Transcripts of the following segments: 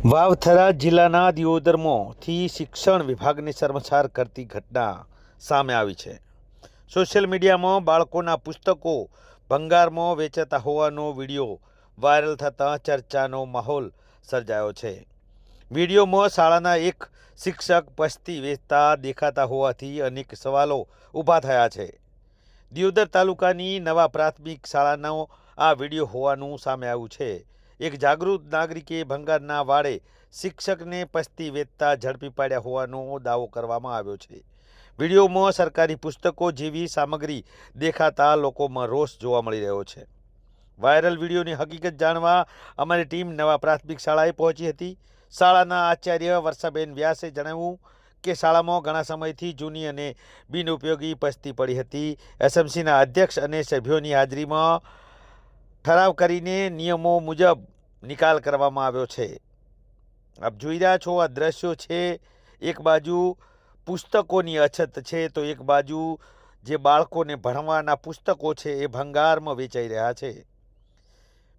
વાવથરા જિલ્લાના દિયોદરમાંથી શિક્ષણ વિભાગને શર્મસાર કરતી ઘટના સામે આવી છે। સોશિયલ મીડિયામાં બાળકોના પુસ્તકો ભંગારમાં વેચાતા હોવાનો વિડીયો વાયરલ થતાં ચર્ચાનો માહોલ સર્જાયો છે। વિડીયોમાં શાળાના એક શિક્ષક પસ્તી વેચતા દેખાતા હોવાથી અનેક સવાલો ઊભા થયા છે। દિયોદર તાલુકાની નવા પ્રાથમિક શાળાનો આ વિડીયો હોવાનું સામે આવ્યું છે। એક જાગૃત નાગરિકે ભંગારના વાડે શિક્ષકને પસ્તી વેચતા ઝડપી પાડ્યા હોવાનો દાવો કરવામાં આવ્યો છે। વિડીયોમાં સરકારી પુસ્તકો જેવી સામગ્રી દેખાતા લોકોમાં રોષ જોવા મળી રહ્યો છે। વાયરલ વિડીયોની હકીકત જાણવા અમારી ટીમ નવા પ્રાથમિક શાળાએ પહોંચી હતી। શાળાના આચાર્ય વર્ષાબેન વ્યાસે જણાવ્યું કે શાળામાં ઘણા સમયથી જૂની અને બિનઉપયોગી પસ્તી પડી હતી। એસએમસીના અધ્યક્ષ અને સભ્યોની હાજરીમાં ઠરાવ કરીને નિયમો મુજબ નિકાલ કરવામાં આવ્યો છે। આપ જોઈ રહ્યા છો આ દ્રશ્યો છે। એક બાજુ પુસ્તકોની અછત છે તો એક બાજુ જે બાળકોને ભણવાના પુસ્તકો છે એ ભંગારમાં વેચાઈ રહ્યા છે।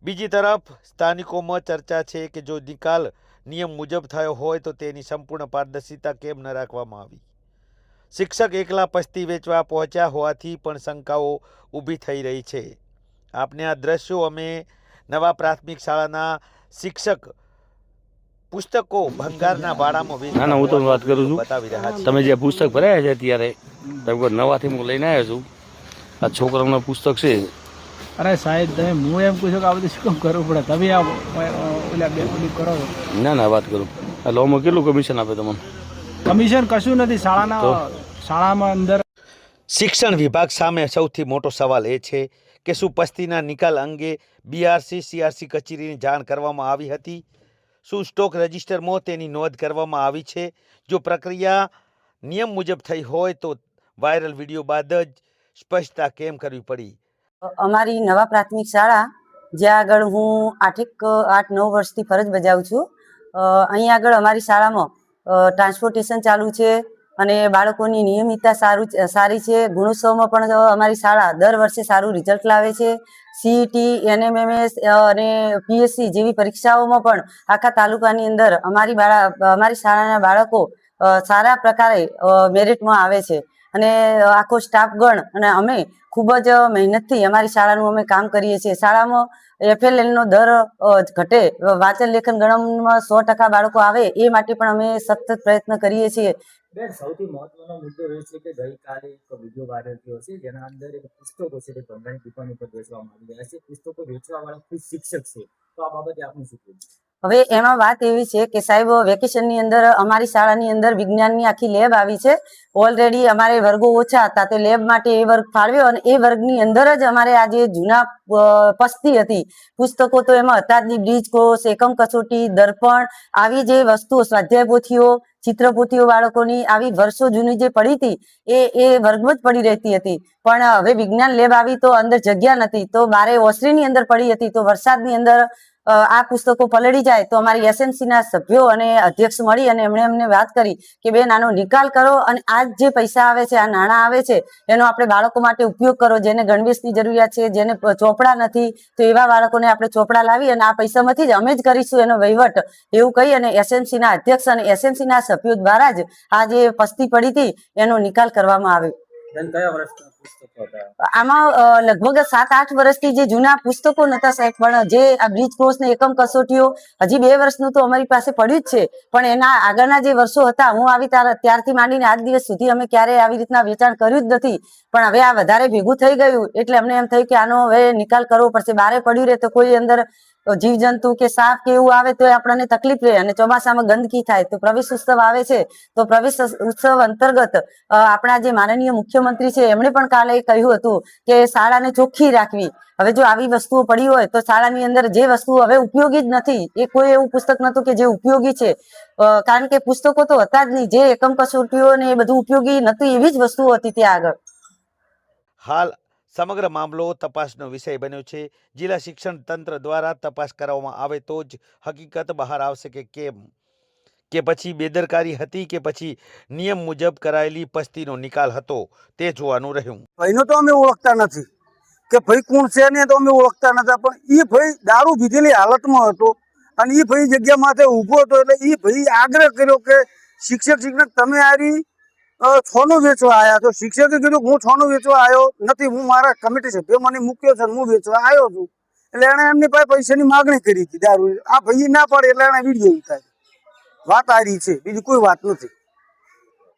બીજી તરફ સ્થાનિકોમાં ચર્ચા છે કે જો નિકાલ નિયમ મુજબ થયો હોય તો તેની સંપૂર્ણ પારદર્શિતા કેમ ન રાખવામાં આવી। શિક્ષક એકલા પસ્તી વેચવા પહોંચ્યા હોવાથી પણ શંકાઓ ઊભી થઈ રહી છે। આપને આ દ્રશ્યો અમે નવા પ્રાથમિક શાળાના શિક્ષક પુસ્તકો ભંગારના વાડામાં ના હું તો વાત કરું છું બતાવી રહ્યા છે। તમે જે પુસ્તક ભરાયા છે અત્યારે તમે નવાથી હું લઈને આવ્યો છું। આ છોકરાઓના પુસ્તક છે। અરે સાહેબ તમે હું એમ પૂછું કે આ બધું શું કામ કરવું પડે? તમે આ ઓલા બે ઓલી કરો છો। ના વાત કરું આ લોમાં કેટલું કમિશન આપે તમને? કમિશન કશું નથી। શાળામાં અંદર શિક્ષણ વિભાગ સામે સૌથી મોટો સવાલ એ છે કે શું પસ્તીના નિકાલ અંગે બીઆરસી સીઆરસી કચેરીની જાણ કરવામાં આવી હતી? શું સ્ટોક રજિસ્ટરમાં તેની નોંધ કરવામાં આવી છે? જો પ્રક્રિયા નિયમ મુજબ થઈ હોય તો વાયરલ વિડીયો બાદ જ સ્પષ્ટતા કેમ કરવી પડી? અમારી નવા પ્રાથમિક શાળા જ્યાં આગળ હું 8-9 વર્ષથી ફરજ બજાવું છું, અહીં આગળ અમારી શાળામાં ટ્રાન્સપોર્ટેશન ચાલુ છે અને બાળકોની નિયમિતતા સારી છે। ગુણોત્સવમાં પણ અમારી શાળા દર વર્ષે સારું રિઝલ્ટ લાવે છે। સીઈટી, એનએમએમએસ અને પીએસસી જેવી પરીક્ષાઓમાં પણ આખા તાલુકાની અંદર અમારી શાળાના બાળકો સારા પ્રકારે મેરિટમાં આવે છે અને આખો સ્ટાફગણ અને અમે ખૂબ જ મહેનતથી અમારી શાળાનું અમે કામ કરીએ છીએ। શાળામાં એફએલએલનો દર ઘટે, વાંચન લેખન ગણનમાં 100% બાળકો આવે એ માટે પણ અમે સતત પ્રયત્ન કરીએ છીએ। બેન, સૌથી મહત્વનો મુદ્દો એ છે કે ગઈકાલે એક વિડીયો વાયરલ થયો છે જેના અંદર એક પુસ્તકો છે તે ભંગારની દુકાન ઉપર વેચવામાં આવી રહ્યા છે। પુસ્તકો વેચવા વાળા ખુદ શિક્ષક છે, તો આ બાબતે આપનું શું કહેવું છે? હવે એમાં વાત એવી છે કે સાહેબ વેકેશનની અંદર અમારી શાળાની અંદર વિજ્ઞાનની આખી લેબ આવી છે। ઓલરેડી અમારે વર્ગો ઓછા હતા તો લેબ માટે એ વર્ગ ફાળવ્યો અને એ વર્ગની અંદર જ અમારે આ જે જૂના પસ્તી હતી પુસ્તકો તો એમાં હતા જ નહીં। બ્રિજ કોર્સ, એકમ કસોટી, દર્પણ આવી જે વસ્તુઓ, સ્વાધ્યાય પોથીઓ, ચિત્રપોથીઓ બાળકોની આવી વર્ષો જૂની જે પડી હતી એ વર્ગમાં જ પડી રહેતી હતી। પણ હવે વિજ્ઞાન લેબ આવી તો અંદર જગ્યા નથી તો બારે ઓસરીની અંદર પડી હતી તો વરસાદની અંદર આ પુસ્તકો પલળી જાય તો અમારી એસએમસીના સભ્યો અને અધ્યક્ષ મળી અને એમણે અમને વાત કરી કે બેન આનો નિકાલ કરો અને આ જે પૈસા આવે છે, આ નાણાં આવે છે એનો આપણે બાળકો માટે ઉપયોગ કરો। જેને ગણવેશની જરૂરિયાત છે, જેને ચોપડા નથી તો એવા બાળકોને આપણે ચોપડા લાવી અને આ પૈસામાંથી જ અમે જ કરીશું એનો વહીવટ એવું કહી અને એસએમસીના અધ્યક્ષ અને એસએમસીના સભ્યો દ્વારા જ આ જે પસ્તી પડી હતી એનો નિકાલ કરવામાં આવ્યો। કયા વર્ષના પુસ્તકો હતા? આમાં લગભગ 7-8 વર્ષથી જે જૂના પુસ્તકો નતા સાહેબ, પણ જે આ બ્રિજ કોર્સ ને એકમ કસોટીઓ હજી 2 વર્ષનું તો અમારી પાસે પડ્યું જ છે પણ એના આગળના જે વર્ષો હતા હું આવી ત્યારથી માંડીને આજ દિવસ સુધી અમે ક્યારેય આવી રીતના વેચાણ કર્યું જ નથી। પણ હવે આ વધારે ભેગું થઈ ગયું એટલે અમને એમ થયું કે આનો હવે નિકાલ કરવો પડશે। બારે પડ્યું રહે તો કોઈ અંદર જીવજંતુ કે સાપ કે એવું આવે તો આપણને તકલીફ રહે અને ચોમાસામાં ગંદકી થાય। તો પ્રવેશ ઉત્સવ આવે છે તો પ્રવેશ ઉત્સવ અંતર્ગત આપણા જે માનનીય મુખ્યમંત્રી છે એમણે પણ કાલે કહ્યું હતું કે શાળાને ચોખ્ખી રાખવી। હવે જો આવી વસ્તુઓ પડી હોય તો શાળાની અંદર જે વસ્તુઓ હવે ઉપયોગી જ નથી એ કોઈ એવું પુસ્તક નતું કે જે ઉપયોગી છે, કારણ કે પુસ્તકો તો હતા જ નહીં। જે એકમ કસોટીઓ ને એ બધું ઉપયોગી નતું એવી જ વસ્તુઓ હતી ત્યાં આગળ। હાલ સમગ્ર મામલો તપાસનો વિષય બન્યો છે। જિલ્લા શિક્ષણ તંત્ર દ્વારા તપાસ કરવામાં આવે તો જ હકીકત બહાર આવશે કે કેમ, કે પછી બેદરકારી હતી કે પછી નિયમ મુજબ કરાયેલી પસ્તીનો નિકાલ હતો તે જોવાનું રહ્યું। ભાઈનો તો અમે ઓળખતા નથી કે ભાઈ કોણ છે ને તો અમે ઓળખતા નથી, પણ એ ભાઈ દારૂ પીધેલી હાલતમાં હતો અને એ ભાઈ જગ્યા માથે ઊભો હતો એટલે એ ભાઈ આગ્રહ કર્યો કે શિક્ષક તમે આરી છોનું વેચવા આવ્યા છો. શિક્ષકે કીધું હું છોનું વેચવા આવ્યો નથી, હું મારા કમિટી સભ્ય મને મૂક્યો છે, હું વેચવા આવ્યો છું. એટલે એને એમની પાસે પૈસાની માગણી કરી હતી દારૂ. આ ભાઈ ના પાડે એટલે એને વિડીયો ઉતાર્યો. વાત આ રહી છે, બીજી કોઈ વાત નથી.